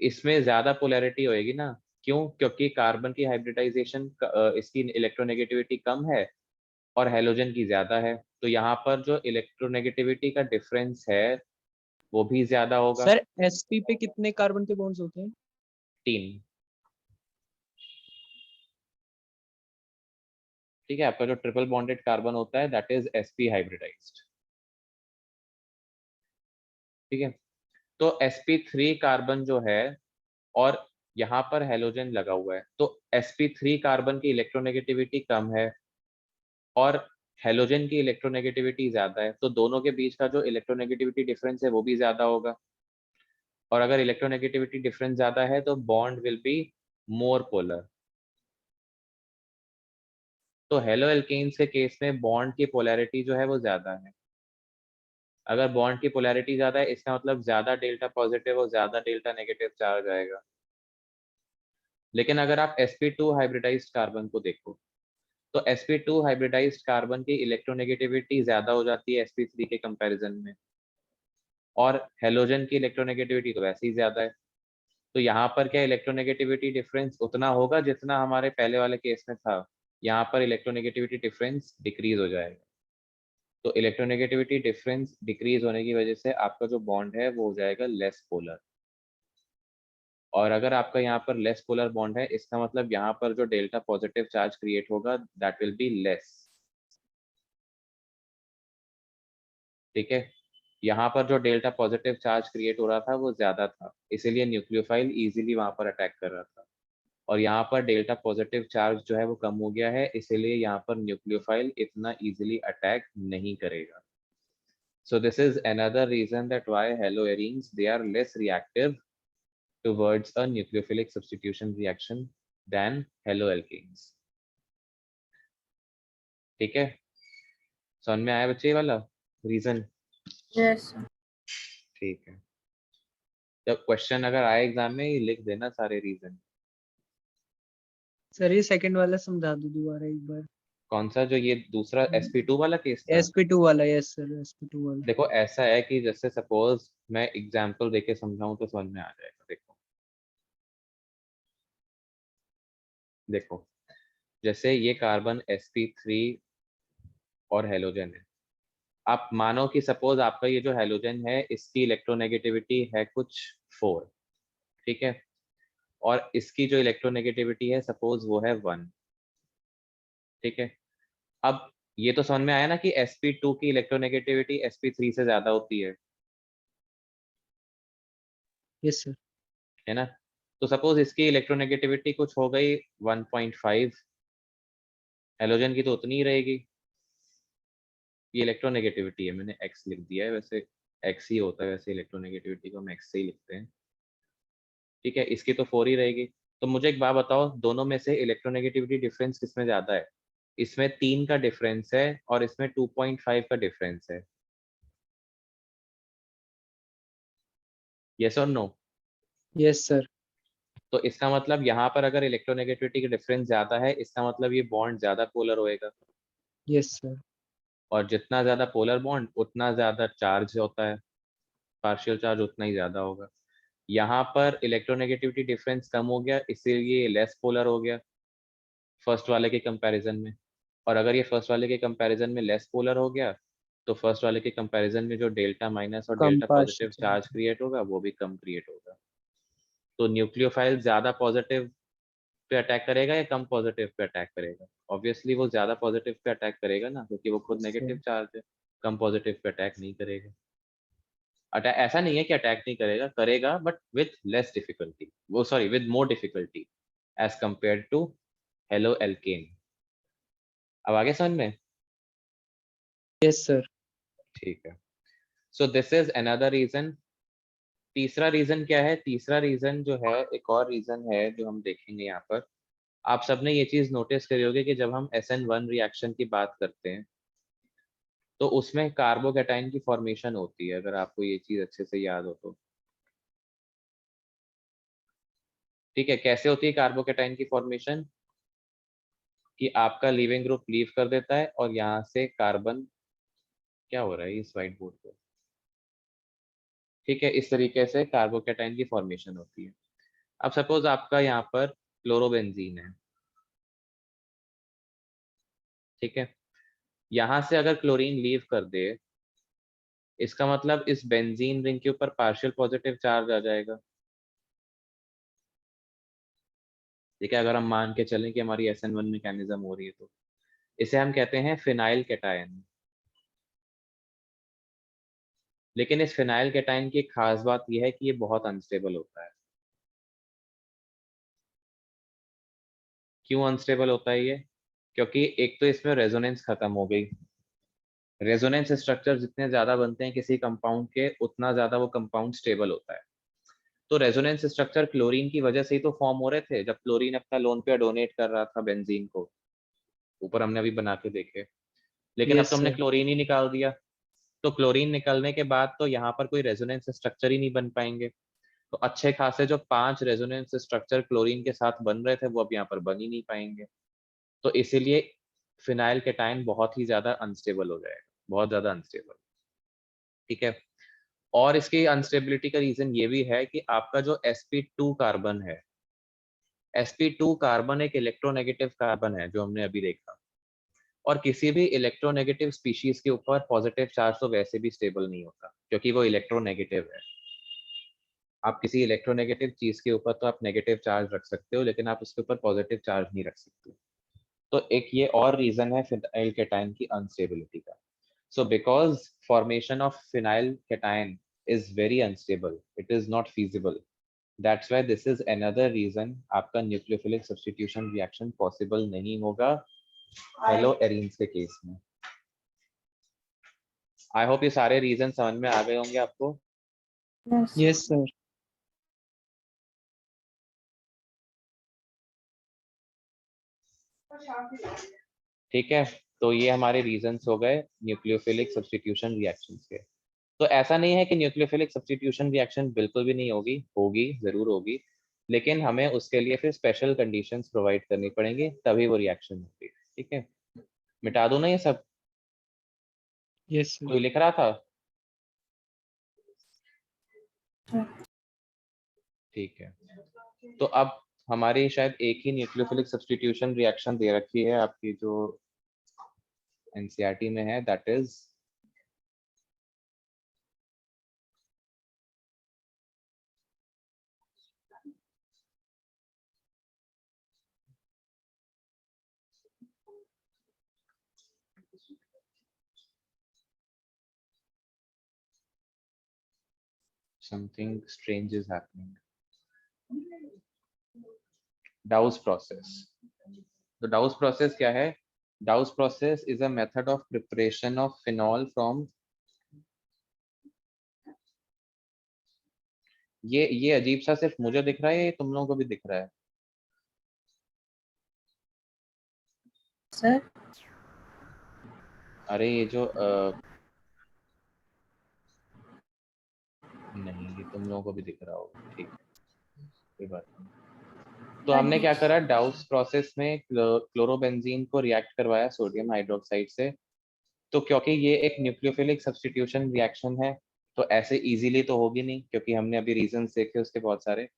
इसमें ज्यादा पोलैरिटी होएगी ना। क्यों? क्योंकि कार्बन की हाइब्रिडाइजेशन इसकी इलेक्ट्रोनेगेटिविटी कम है और हेलोजन की ज्यादा है, तो यहाँ पर जो इलेक्ट्रोनेगेटिविटी का डिफरेंस है वो भी ज्यादा होगा। सर sp पे कितने कार्बन के बॉन्ड्स होते हैं? 3। ठीक है, आपका जो ट्रिपल बॉन्डेड कार्बन होता है दैट इज sp हाइब्रिडाइज्ड। ठीक है, तो sp3 कार्बन जो है और यहाँ पर हेलोजन लगा हुआ है, तो sp3 कार्बन की इलेक्ट्रोनेगेटिविटी कम है और हेलोजन की इलेक्ट्रोनेगेटिविटी ज्यादा है, तो दोनों के बीच का जो इलेक्ट्रोनेगेटिविटी डिफरेंस है वो भी ज्यादा होगा। और अगर इलेक्ट्रोनेगेटिविटी डिफरेंस ज्यादा है तो bond will be more polar. तो हेलो एल्केन्स के केस में बॉन्ड की पोलैरिटी जो है वो ज्यादा है। अगर बॉन्ड की पोलैरिटी ज्यादा है इसका मतलब ज्यादा डेल्टा पॉजिटिव और ज्यादा डेल्टा नेगेटिव चार्ज आएगा। लेकिन अगर आप sp2 हाइब्रिडाइज्ड कार्बन को देखो तो sp2 हाइब्रिडाइज्ड कार्बन की इलेक्ट्रोनेगेटिविटी ज्यादा हो जाती है sp3 के कंपैरिजन में, और हेलोजन की इलेक्ट्रोनेगेटिविटी तो वैसे ही ज्यादा है। तो यहाँ पर क्या इलेक्ट्रोनेगेटिविटी डिफरेंस उतना होगा जितना हमारे पहले वाले केस में था? यहाँ पर इलेक्ट्रोनेगेटिविटी डिफरेंस डिक्रीज हो जाएगा। तो इलेक्ट्रोनेगेटिविटी डिफरेंस डिक्रीज होने की वजह से आपका जो बॉन्ड है वो हो जाएगा लेस पोलर। और अगर आपका यहाँ पर लेस पोलर बॉन्ड है इसका मतलब यहाँ पर जो डेल्टा पॉजिटिव चार्ज क्रिएट होगा दैट विल बी लेस। ठीक है, यहाँ पर जो डेल्टा पॉजिटिव चार्ज क्रिएट हो रहा था वो ज्यादा था, इसीलिए न्यूक्लियोफाइल इजीली वहां पर अटैक कर रहा था। और यहाँ पर डेल्टा पॉजिटिव चार्ज जो है वो कम हो गया है, इसीलिए यहाँ पर न्यूक्लियोफाइल इतना इजीली अटैक नहीं करेगा। So this is another reason that why haloarenes they are less reactive towards a nucleophilic substitution reaction than haloalkanes. ठीक है, समझ में आया बच्चे ये वाला रीजन? Yes sir. ठीक है, जब क्वेश्चन अगर आए एग्जाम में ये लिख देना सारे रीजन। सर ये सेकंड वाला समझा दो दोबारा एक बार। कौन सा? जो ये दूसरा sp2 वाला केस था? sp2 वाला, यस सर sp2 वाला। देखो ऐसा है कि जैसे सपोज मैं एग्जांपल देके समझाऊं तो समझ में आ जाएगा। देखो जैसे ये कार्बन sp3 और हेलोजन है। आप मानो कि सपोज आपका ये जो हेलोजन है इसकी इलेक्ट्रोनेगेटिविटी है कुछ 4। ठीक है, और इसकी जो इलेक्ट्रोनेगेटिविटी है सपोज वो है 1। ठीक है, अब ये तो समझ में आया ना कि sp2 की इलेक्ट्रोनेगेटिविटी sp3 से ज्यादा होती यस सर। है ना। तो सपोज इसकी इलेक्ट्रोनेगेटिविटी कुछ हो गई 1.5 हेलोजन की तो उतनी ही रहेगी। ये इलेक्ट्रोनेगेटिविटी है, मैंने x लिख दिया है, वैसे x ही होता है, वैसे इलेक्ट्रोनेगेटिविटी को हम x से ही लिखते हैं। ठीक है, इसकी तो 4 ही रहेगी। तो मुझे एक बात बताओ, दोनों में से इलेक्ट्रोनेगेटिविटी डिफरेंस किसमें ज्यादा है? इसमें 3 का डिफरेंस है और इसमें 2.5 का डिफरेंस है। यस और नो? Yes sir. तो इसका मतलब यहाँ पर अगर इलेक्ट्रोनेगेटिविटी का डिफरेंस ज्यादा है, इसका मतलब ये बॉन्ड ज्यादा पोलर होएगा, यस सर। और जितना ज्यादा पोलर बॉन्ड उतना ज्यादा चार्ज होता है, पार्शियल चार्ज उतना ही ज्यादा होगा। यहाँ पर इलेक्ट्रोनेगेटिविटी डिफरेंस कम हो गया, इसीलिए लेस पोलर हो गया फर्स्ट वाले के कंपैरिजन में। और अगर ये फर्स्ट वाले के कंपैरिजन में लेस पोलर हो गया, तो फर्स्ट वाले के कंपैरिजन में जो डेल्टा माइनस और कम delta partial positive charge create होगा वो भी कम क्रिएट होगा। तो न्यूक्लियोफाइल ज्यादा पॉजिटिव पे अटैक करेगा या कम पॉजिटिव पे अटैक करेगा? ऑब्वियसली वो ज्यादा पॉजिटिव पे अटैक करेगा ना, क्योंकि वो खुद नेगेटिव चार्ज है। कम पॉजिटिव पे अटैक नहीं करेगा। अटैक ऐसा नहीं है कि अटैक नहीं करेगा, करेगा, बट विथ लेस डिफिकल्टी, वो sorry with more difficulty as compare to haloalkane. अब आगे समझ में? Yes sir. ठीक है, so this is another reason. तीसरा रीजन क्या है? तीसरा रीजन जो है, एक और रीजन है जो हम देखेंगे यहाँ पर। आप सबने ये चीज नोटिस करी होगी कि जब हम SN1 रिएक्शन की बात करते हैं तो उसमें कार्बोकैटायन की फॉर्मेशन होती है, अगर आपको ये चीज अच्छे से याद हो तो। ठीक है, कैसे होती है कार्बोकैटायन की फॉर्मेशन? कि आपका लीविंग ग्रुप लीव कर देता है और यहाँ से कार्बन, क्या हो रहा है इस व्हाइट बोर्ड पे? ठीक है, इस तरीके से कार्बोकैटायन की फॉर्मेशन होती है। अब सपोज आपका यहाँ पर क्लोरोबेंजीन है, ठीक है, यहाँ से अगर क्लोरीन लीव कर दे, इसका मतलब इस बेंजीन रिंग के ऊपर पार्शियल पॉजिटिव चार्ज आ जाएगा। ठीक है, अगर हम मान के चलें कि हमारी SN1 मैकेनिज्म हो रही है तो इसे हम कहते हैं फिनाइल कैटायन। लेकिन इस फिनाइल कैटायन की एक खास बात यह है कि ये बहुत अनस्टेबल होता है। क्यों अनस्टेबल होता है ये? क्योंकि एक तो इसमें रेजोनेंस खत्म हो गई। रेजोनेंस स्ट्रक्चर जितने ज्यादा बनते हैं किसी कंपाउंड के, उतना ज्यादा वो कंपाउंड स्टेबल होता है। तो रेजोनेंस स्ट्रक्चर क्लोरीन की वजह से ही तो फॉर्म हो रहे थे जब क्लोरीन अपना लोन पेयर डोनेट कर रहा था बेंजीन को। ऊपर हमने अभी बना के देखे। लेकिन अब यस तो हमने सर। क्लोरीन ही निकाल दिया, तो क्लोरीन निकलने के बाद तो यहाँ पर कोई रेजोनेंस स्ट्रक्चर ही नहीं बन पाएंगे। तो अच्छे खासे जो 5 रेजोनेंस स्ट्रक्चर क्लोरीन के साथ बन रहे थे वो अब यहाँ पर बन ही नहीं पाएंगे। तो इसीलिए फिनाइल कैटायन बहुत ही ज्यादा अनस्टेबल हो जाएगा, बहुत ज्यादा अनस्टेबल। ठीक है, और इसकी अनस्टेबिलिटी का रीजन ये भी है कि आपका जो sp2 कार्बन है, sp2 कार्बन एक इलेक्ट्रोनेगेटिव कार्बन है जो हमने अभी देखा। और किसी भी इलेक्ट्रोनेगेटिव स्पीशीज के ऊपर पॉजिटिव चार्ज तो वैसे भी स्टेबल नहीं होता, क्योंकि वो इलेक्ट्रोनेगेटिव है। आप किसी इलेक्ट्रोनेगेटिव चीज के ऊपर तो आप नेगेटिव चार्ज रख सकते हो, लेकिन आप उसके ऊपर पॉजिटिव चार्ज नहीं रख सकते। तो एक ये और रीजन है फिनाइल कैटायन की अनस्टेबिलिटी का। So because formation of phenyl cation is very unstable, it is not feasible. That's why this is another reason आपका nucleophilic substitution reaction possible नहीं होगा हेलोएरीन्स के केस में। I hope ये सारे reasons समझ में आ गए होंगे आपको। Yes. Yes sir. ठीक है, तो ये हमारे रीजंस हो गए न्यूक्लियोफिलिक सब्स्टिट्यूशन रिएक्शंस के। तो ऐसा नहीं है कि न्यूक्लियोफिलिक सब्स्टिट्यूशन रिएक्शन बिल्कुल भी नहीं होगी, होगी, जरूर होगी, लेकिन हमें उसके लिए फिर स्पेशल कंडीशंस प्रोवाइड करनी पड़ेंगी, तभी वो रिएक्शन होगी। ठीक है, मिटा दो ना ये सब, यस सर। कोई लिख रहा था? ठीक है, तो अब हमारी शायद एक ही न्यूक्लियोफिलिक सब्स्टिट्यूशन रिएक्शन दे रखी है आपकी जो एनसीईआरटी में है, that is something strange is happening. डाउस process. तो डाउस प्रोसेस क्या है? Dow's process is a method of preparation of phenol from ये अजीब सा सिर्फ मुझे दिख रहा है या ये तुम लोगों को भी दिख रहा है? सर अरे ये जो नहीं, ये तुम लोगों को भी दिख रहा होगा, ठीक है, कोई बात नहीं। तो हमने क्या करा, डाउस प्रोसेस में क्लोरोबेंजीन को रिएक्ट करवाया सोडियम हाइड्रोक्साइड से। तो क्योंकि ये एक न्यूक्लियोफिलिक सब्स्टिट्यूशन रिएक्शन है, तो ऐसे इजीली तो होगी नहीं, क्योंकि हमने अभी रीजन देखे उसके बहुत सारे।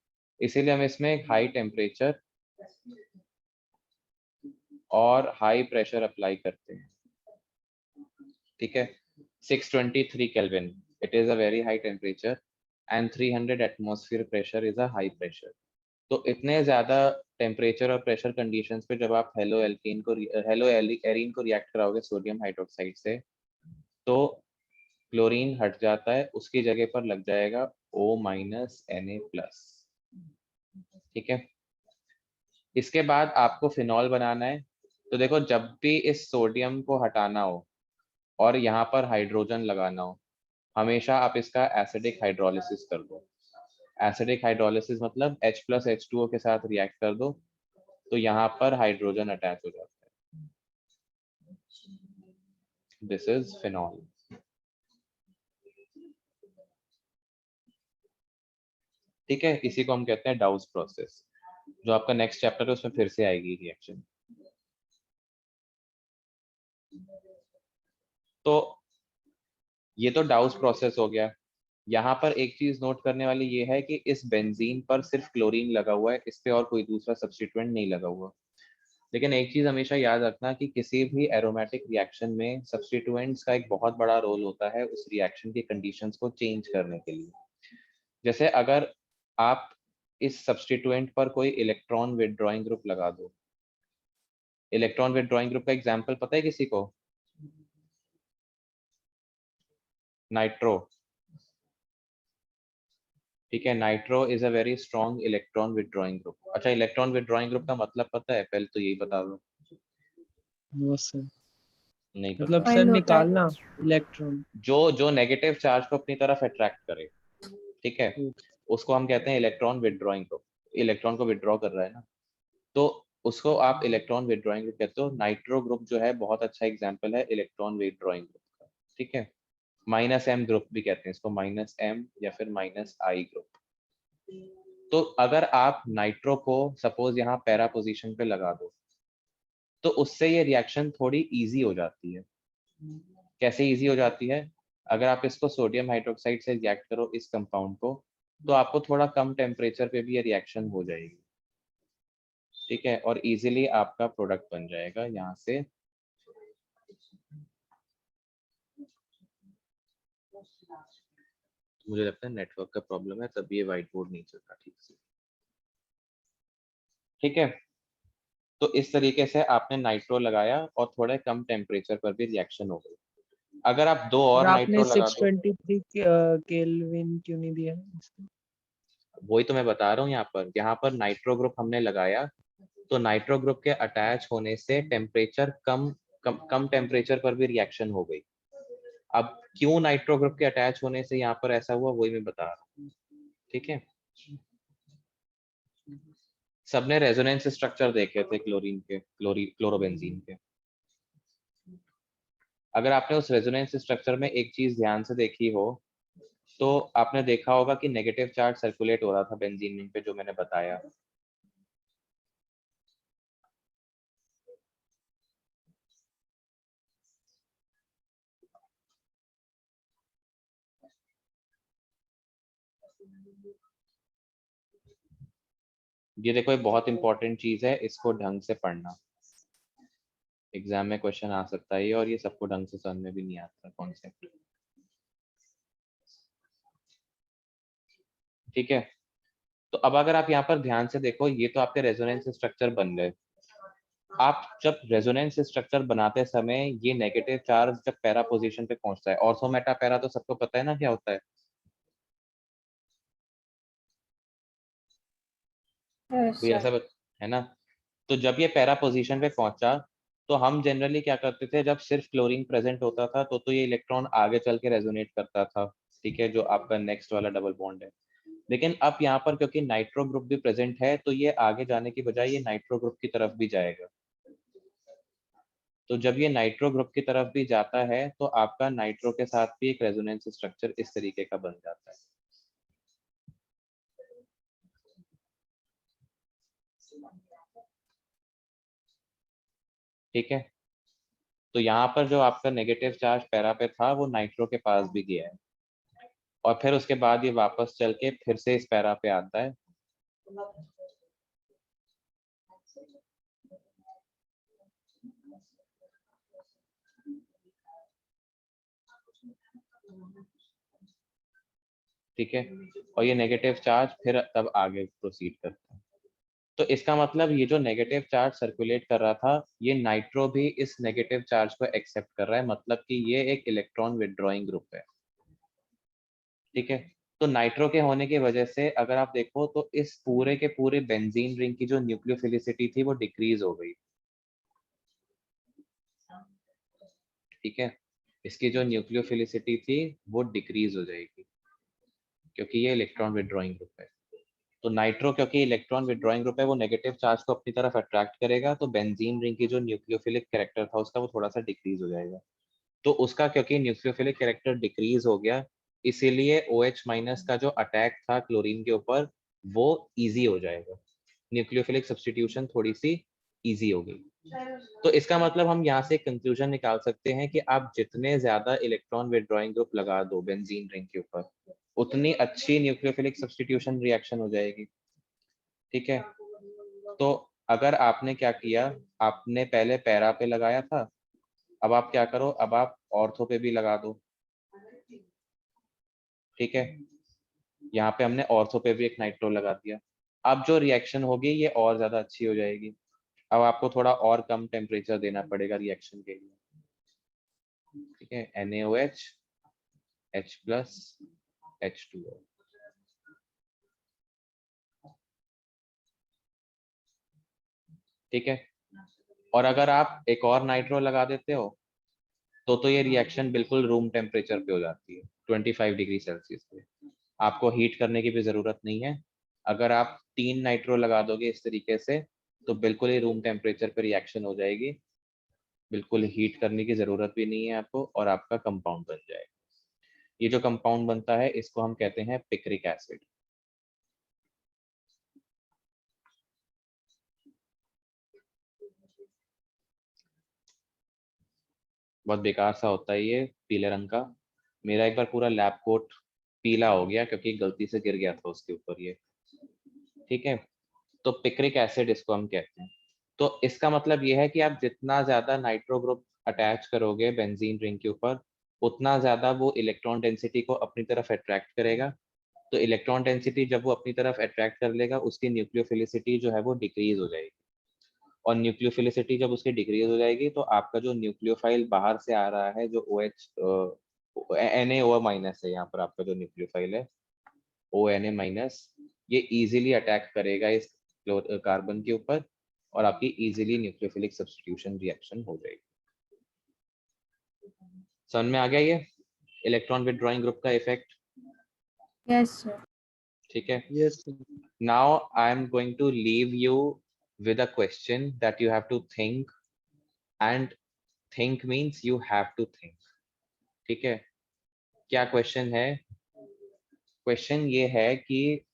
इसीलिए हम इसमें एक हाई टेम्परेचर और हाई प्रेशर अप्लाई करते हैं, ठीक है। 623 kelvin, it is a very high temperature, and 300 atmosphere pressure is a high pressure. तो इतने ज्यादा टेम्परेचर और प्रेशर कंडीशंस पे जब आप हेलो एरीन को रिएक्ट कराओगे सोडियम हाइड्रोक्साइड से, तो क्लोरीन हट जाता है, उसकी जगह पर लग जाएगा O माइनस Na+, ठीक है। इसके बाद आपको फिनॉल बनाना है। तो देखो, जब भी इस सोडियम को हटाना हो और यहाँ पर हाइड्रोजन लगाना हो, हमेशा आप इसका एसिडिक हाइड्रोलिसिस कर दो। एसिडिक हाइड्रोलिसिस मतलब H+H2O के साथ रिएक्ट कर दो, तो यहाँ पर हाइड्रोजन अटैच हो जाता है। This is phenol. ठीक है, इसी को हम कहते हैं डाउस प्रोसेस। जो आपका नेक्स्ट चैप्टर है उसमें फिर से आएगी रिएक्शन। तो ये तो डाउस प्रोसेस हो गया। यहाँ पर एक चीज नोट करने वाली ये है कि इस बेंजीन पर सिर्फ क्लोरीन लगा हुआ है, इस पे और कोई दूसरा सब्स्टिट्यूएंट नहीं लगा हुआ। लेकिन एक चीज हमेशा याद रखना कि किसी भी एरोमेटिक रिएक्शन में सब्स्टिट्यूएंट्स का एक बहुत बड़ा रोल होता है उस रिएक्शन की कंडीशंस को चेंज करने के लिए। जैसे अगर आप इस सब्स्टिट्यूएंट पर कोई इलेक्ट्रॉन विथड्रॉइंग ग्रुप लगा दो, इलेक्ट्रॉन विथड्रॉइंग ग्रुप का एग्जांपल पता है किसी को? नाइट्रो, ठीक है। Nitro is a very strong electron withdrawing group. अच्छा, इलेक्ट्रॉन विथड्रॉइंग ग्रुप का मतलब पता है? पहले तो यही बता दो। वो सर नहीं मतलब पता? सर फाइंड होता है। निकालना इलेक्ट्रॉन। जो नेगेटिव चार्ज को अपनी तरफ अट्रैक्ट करे, ठीक है, उसको हम कहते हैं इलेक्ट्रॉन विथड्रॉइंग ग्रुप। इलेक्ट्रॉन को विथड्रॉ कर रहा है ना, तो उसको आप इलेक्ट्रॉन विथड्रॉइंग ग्रुप कहते हो। नाइट्रो ग्रुप जो है बहुत अच्छा एग्जांपल है इलेक्ट्रॉन विथड्रॉइंग ग्रुप का, ठीक है। -M ग्रुप भी कहते हैं इसको, -M या फिर -I ग्रुप। तो अगर आप नाइट्रो को सपोज यहाँ पैरा पोजीशन पे लगा दो, तो उससे ये रिएक्शन थोड़ी इजी हो जाती है। कैसे इजी हो जाती है? अगर आप इसको सोडियम हाइड्रोक्साइड से रिएक्ट करो इस कंपाउंड को, तो आपको थोड़ा कम टेम्परेचर पे भी ये रिएक्शन हो जाएगी, ठीक है, और इजीली आपका प्रोडक्ट बन जाएगा यहाँ से। मुझे लगता है नेटवर्क का प्रॉब्लम है, तभी ये व्हाइट बोर्ड नहीं चल रहा ठीक से, ठीक है। तो इस तरीके से आपने नाइट्रो लगाया और थोड़े कम टेम्परेचर पर भी रिएक्शन हो गई। अगर आप दो और आपने नाइट्रो लगा दो, 623 केल्विन क्यों नहीं दिया इसमें? वही तो मैं बता रहा हूँ। यहाँ पर नाइट्रो ग्रुप हमने लगाया, तो नाइट्रो ग्रुप के अटैच होने से टेम्परेचर कम टेम्परेचर पर भी रिएक्शन हो गई। अब क्यों नाइट्रो ग्रुप के अटैच होने से यहाँ पर ऐसा हुआ, वही मैं बता रहा हूँ, ठीक है। सबने रेजोनेंस स्ट्रक्चर देखे थे क्लोरीन के, क्लोरोबेंजीन के। अगर आपने उस रेजोनेंस स्ट्रक्चर में एक चीज ध्यान से देखी हो, तो आपने देखा होगा कि नेगेटिव चार्ज सर्कुलेट हो रहा था बेंजीन पे, जो मैंने बताया। ये देखो, ये बहुत इंपॉर्टेंट चीज है, इसको ढंग से पढ़ना। एग्जाम में क्वेश्चन आ सकता है, और ये सबको ढंग से समझ में भी नहीं आता कॉन्सेप्ट, ठीक है। तो अब अगर आप यहाँ पर ध्यान से देखो, ये तो आपके रेजोनेंस स्ट्रक्चर बन गए। आप जब रेजोनेंस स्ट्रक्चर बनाते समय ये नेगेटिव चार्ज जब पैरा पोजीशन पे पहुंचता है, ऑर्थो मेटा पैरा तो सबको पता है ना क्या होता है? कोई ऐसा है ना? तो जब ये पैरा पोजीशन पे पहुंचा, तो हम जनरली क्या करते थे, जब सिर्फ क्लोरीन प्रेजेंट होता था तो ये इलेक्ट्रॉन आगे चल के रेजोनेट करता था, ठीक है, जो आपका नेक्स्ट वाला डबल बॉन्ड है। लेकिन अब यहाँ पर क्योंकि नाइट्रो ग्रुप भी प्रेजेंट है तो ये आगे जाने की बजाय ये नाइट्रो ग्रुप की तरफ भी जाएगा। तो जब ये नाइट्रो ग्रुप की तरफ भी जाता है तो आपका नाइट्रो के साथ भी एक रेजोनेंस स्ट्रक्चर इस तरीके का बन जाता है। ठीक है, तो यहाँ पर जो आपका नेगेटिव चार्ज पैरा पे था वो नाइट्रो के पास भी गया है और फिर उसके बाद ये वापस चल के फिर से इस पैरा पे आता है। ठीक है, और ये नेगेटिव चार्ज फिर तब आगे प्रोसीड करता है। तो इसका मतलब ये जो नेगेटिव चार्ज सर्कुलेट कर रहा था, ये नाइट्रो भी इस नेगेटिव चार्ज को एक्सेप्ट कर रहा है, मतलब कि ये एक इलेक्ट्रॉन विड्रॉइंग ग्रुप है। ठीक है, तो नाइट्रो के होने की वजह से अगर आप देखो तो इस पूरे के पूरे बेंजीन रिंग की जो न्यूक्लियोफिलिसिटी थी वो डिक्रीज हो गई। ठीक है, इसकी जो न्यूक्लियोफिलिसिटी थी वो डिक्रीज हो जाएगी क्योंकि ये इलेक्ट्रॉन विड्रॉइंग ग्रुप है। तो नाइट्रो क्योंकि इलेक्ट्रॉन विड्रॉइंग ग्रुप है वो नेगेटिव चार्ज को अपनी तरफ अट्रैक्ट करेगा, तो बेंजीन रिंग की जो न्यूक्लियोफिलिक कैरेक्टर था उसका वो थोड़ा सा डिक्रीज हो जाएगा। तो उसका क्योंकि न्यूक्लियोफिलिक कैरेक्टर डिक्रीज हो गया, इसीलिए OH माइनस का जो अटैक था क्लोरीन के ऊपर वो इजी हो जाएगा। न्यूक्लियोफिलिक सब्स्टिट्यूशन थोड़ी सी इजी हो गई। तो इसका मतलब हम यहाँ से कंक्लूजन निकाल सकते हैं कि आप जितने ज्यादा इलेक्ट्रॉन विड्रॉइंग ग्रुप लगा दो बेंजीन रिंग के ऊपर, उतनी अच्छी न्यूक्लियोफिलिक सब्स्टिट्यूशन रिएक्शन हो जाएगी। ठीक है, तो अगर आपने क्या किया, आपने पहले पैरा पे लगाया था, अब आप क्या करो, अब आप ऑर्थो पे भी लगा दो। ठीक है, यहाँ पे हमने ऑर्थो पे भी एक नाइट्रो लगा दिया। अब जो रिएक्शन होगी ये और ज्यादा अच्छी हो जाएगी। अब आपको थोड़ा और कम टेम्परेचर देना पड़ेगा रिएक्शन के लिए। ठीक है, NaOH H प्लस H2O। ठीक है, और अगर आप एक और नाइट्रो लगा देते हो तो ये रिएक्शन बिल्कुल रूम टेम्परेचर पे हो जाती है, 25 डिग्री सेल्सियस पे। आपको हीट करने की भी जरूरत नहीं है। अगर आप 3 नाइट्रो लगा दोगे इस तरीके से तो बिल्कुल ही रूम टेम्परेचर पे रिएक्शन हो जाएगी, बिल्कुल हीट करने की जरूरत भी नहीं है आपको और आपका कंपाउंड बन जाएगा। ये जो कंपाउंड बनता है इसको हम कहते हैं पिक्रिक एसिड। बहुत बेकार सा होता है ये पीले रंग का। मेरा एक बार पूरा लैब कोट पीला हो गया क्योंकि गलती से गिर गया था उसके ऊपर ये। ठीक है, तो पिक्रिक एसिड इसको हम कहते हैं। तो इसका मतलब ये है कि आप जितना ज्यादा नाइट्रो ग्रुप अटैच करोगे बेंजीन रिंग के ऊपर, उतना ज्यादा वो इलेक्ट्रॉन डेंसिटी को अपनी तरफ अट्रैक्ट करेगा। तो इलेक्ट्रॉन डेंसिटी जब वो अपनी तरफ अट्रैक्ट कर लेगा, उसकी न्यूक्लियोफिलिसिटी जो है वो डिक्रीज हो जाएगी। और न्यूक्लियोफिलिसिटी जब उसकी डिक्रीज हो जाएगी तो आपका जो न्यूक्लियोफाइल बाहर से आ रहा है, जो NaO माइनस है, यहाँ पर आपका जो न्यूक्लियोफाइल है ONA माइनस, ये इजीली अटैक करेगा इस कार्बन के ऊपर और आपकी इजीली न्यूक्लियोफिलिक सब्स्टिट्यूशन रिएक्शन हो जाएगी। समझ में आ गया ये इलेक्ट्रॉन विड्रॉइंग ग्रुप का इफेक्ट? Yes sir. ठीक है, yes sir. now I am going to leave you with a question that you have to think, and think means you have to think. ठीक है, क्या क्वेश्चन है? Question ये है कि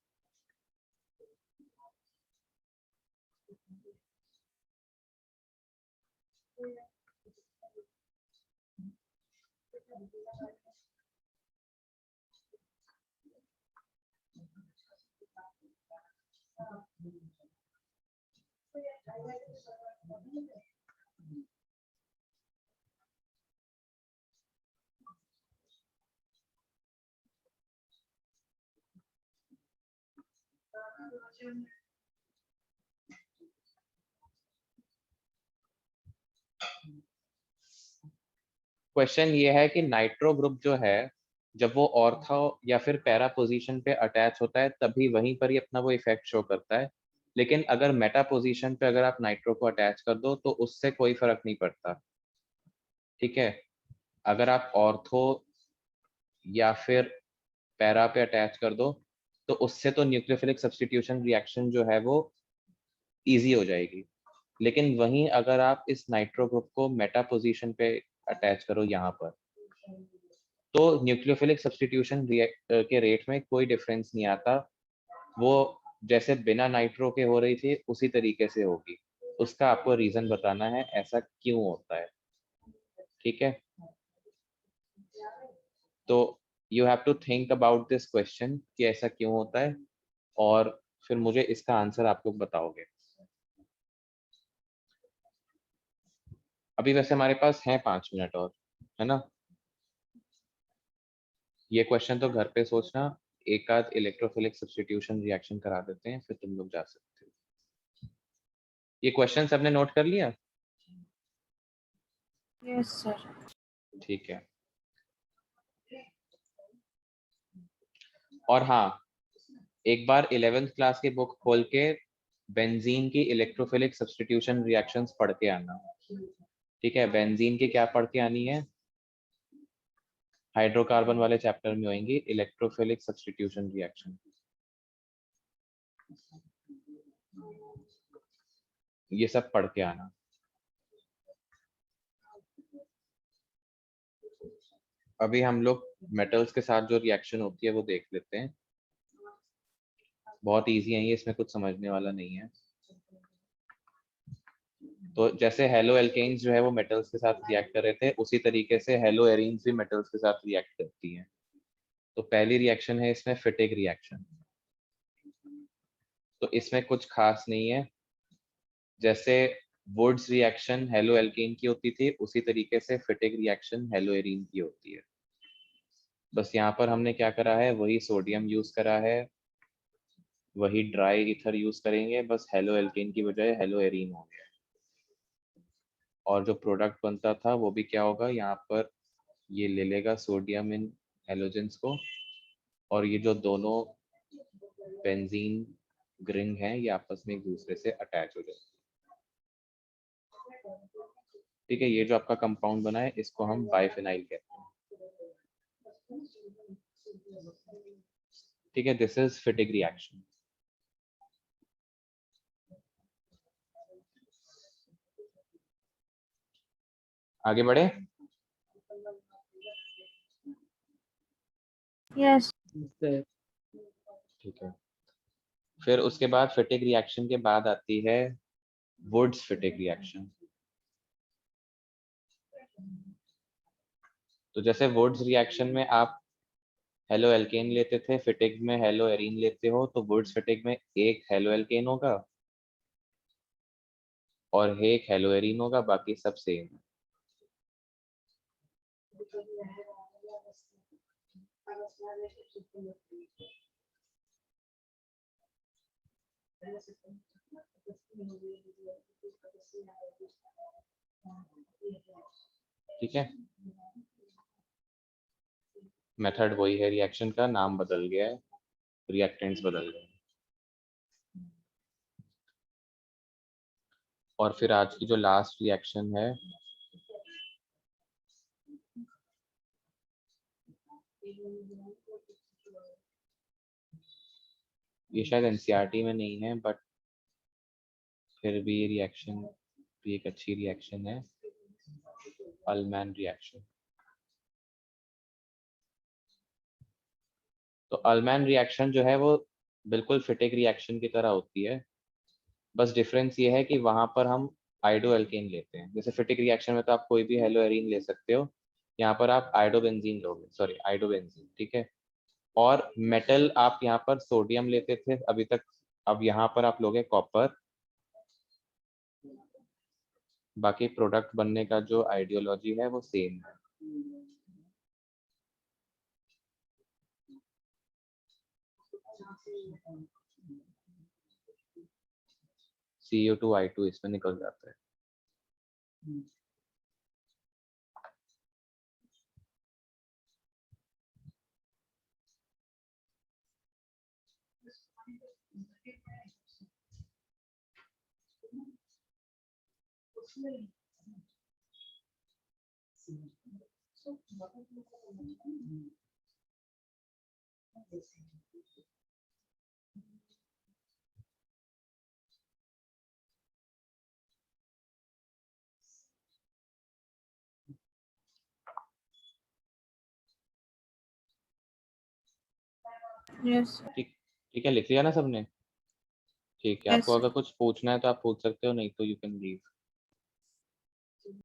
क्वेश्चन ये है कि नाइट्रो ग्रुप जो है, जब वो ऑर्थो या फिर पैरा पोजीशन पे अटैच होता है तभी वहीं पर ही अपना वो इफेक्ट शो करता है। लेकिन अगर मेटा पोजीशन पे अगर आप नाइट्रो को अटैच कर दो तो उससे कोई फर्क नहीं पड़ता, ठीक है। अगर आप ऑर्थो या फिर पैरा पे अटैच कर दो तो उससे तो न्यूक्लियोफिलिक सब्स्टिट्यूशन रिएक्शन जो है वो इजी हो जाएगी। लेकिन वहीं अगर आप इस नाइट्रो ग्रुप को मेटा पोजीशन पे अटैच करो यहाँ पर, तो न्यूक्लियोफिलिक सब्स्टिट्यूशन के रेट में कोई डिफरेंस नहीं आता, वो जैसे बिना नाइट्रो के हो रही थी उसी तरीके से होगी। उसका आपको रीजन बताना है ऐसा क्यों होता है, ठीक है। तो you have to think about this question कि ऐसा क्यों होता है, और फिर मुझे इसका आंसर आप लोग बताओगे। अभी वैसे हमारे पास है 5 मिनट और, है ना। ये क्वेश्चन तो घर पे सोचना, एक आध इलेक्ट्रोफिलिक सब्स्टिट्यूशन रिएक्शन करा देते हैं, फिर तुम लोग जा सकते हो। ये क्वेश्चन सबने नोट कर लिया? Yes sir. ठीक है। और हाँ, एक बार 11th क्लास की बुक खोल के बेंजीन की इलेक्ट्रोफिलिक सब्स्टिट्यूशन रिएक्शंस पढ़ के आना, ठीक है। बेंजीन की क्या पढ़ के आनी है? हाइड्रोकार्बन वाले चैप्टर में होंगी इलेक्ट्रोफिलिक सब्स्टिट्यूशन रिएक्शन, ये सब पढ़ के आना। अभी हम लोग मेटल्स के साथ जो रिएक्शन होती है वो देख लेते हैं। बहुत इजी है ये, इसमें कुछ समझने वाला नहीं है। तो जैसे हेलो एल्केन्स जो है वो मेटल्स के साथ रिएक्ट कर रहे थे, उसी तरीके से हेलो एरीन्स भी मेटल्स के साथ रिएक्ट करती हैं। तो पहली रिएक्शन है इसमें फिटिक रिएक्शन। तो इसमें कुछ खास नहीं है, जैसे वुड्स रिएक्शन हेलो एल्केन की होती थी उसी तरीके से फिटिक रिएक्शन हेलो एरीन की होती है। बस यहाँ पर हमने क्या करा है, वही सोडियम यूज करा है, वही ड्राई ईथर यूज करेंगे, बस हेलो एल्केन की बजाय हेलो एरीन हो गया। और जो प्रोडक्ट बनता था वो भी क्या होगा, यहाँ पर ये ले लेगा सोडियम इन हेलोजेंस को, और ये जो दोनों बेंजीन ग्रिंग हैं ये आपस में एक दूसरे से अटैच हो जाते हैं, ठीक है। ये जो आपका कंपाउंड बना है इसको हम बाइफिनाइल कहते हैं, ठीक है। This is फिटिक reaction. आगे बढ़े। Yes sir. ठीक है। फिर उसके बाद फिटिक रिएक्शन के बाद आती है वुड्स फिटिक रिएक्शन। तो जैसे वुड्स रिएक्शन में आप हेलो एल्केन लेते थे, फिटिक में हेलो एरीन लेते हो, तो वुड्स फिटिक में एक हेलो एल्केन होगा और एक हेलो एरीन होगा, बाकी सब सेम है। ठीक है, मेथड वही है, रिएक्शन का नाम बदल गया है, रिएक्टेंट्स बदल गए। और फिर आज की जो लास्ट रिएक्शन है ये शायद एनसीईआरटी में नहीं है, बट फिर भी ये रिएक्शन भी एक अच्छी रिएक्शन है, अल्मैन रिएक्शन। तो अल्मैन रिएक्शन जो है वो बिल्कुल फिटिक रिएक्शन की तरह होती है, बस डिफरेंस ये है कि वहां पर हम आइडो एल्केन लेते हैं। जैसे फिटिक रिएक्शन में तो आप कोई भी हेलो एरीन ले सकते हो, यहाँ पर आप आइडोबेंजीन लोगे, सॉरी आइडोबेंजीन, ठीक है। और मेटल आप यहाँ पर सोडियम लेते थे अभी तक, अब यहाँ पर आप लोगे कॉपर। बाकी प्रोडक्ट बनने का जो आइडियोलॉजी है वो सेम है। CO2I2 इसमें निकल जाता है। यस ठीक है, लिख लिया ना सबने? ठीक है, Yes, आपको sir. अगर कुछ पूछना है तो आप पूछ सकते हो, नहीं तो यू कैन लीव।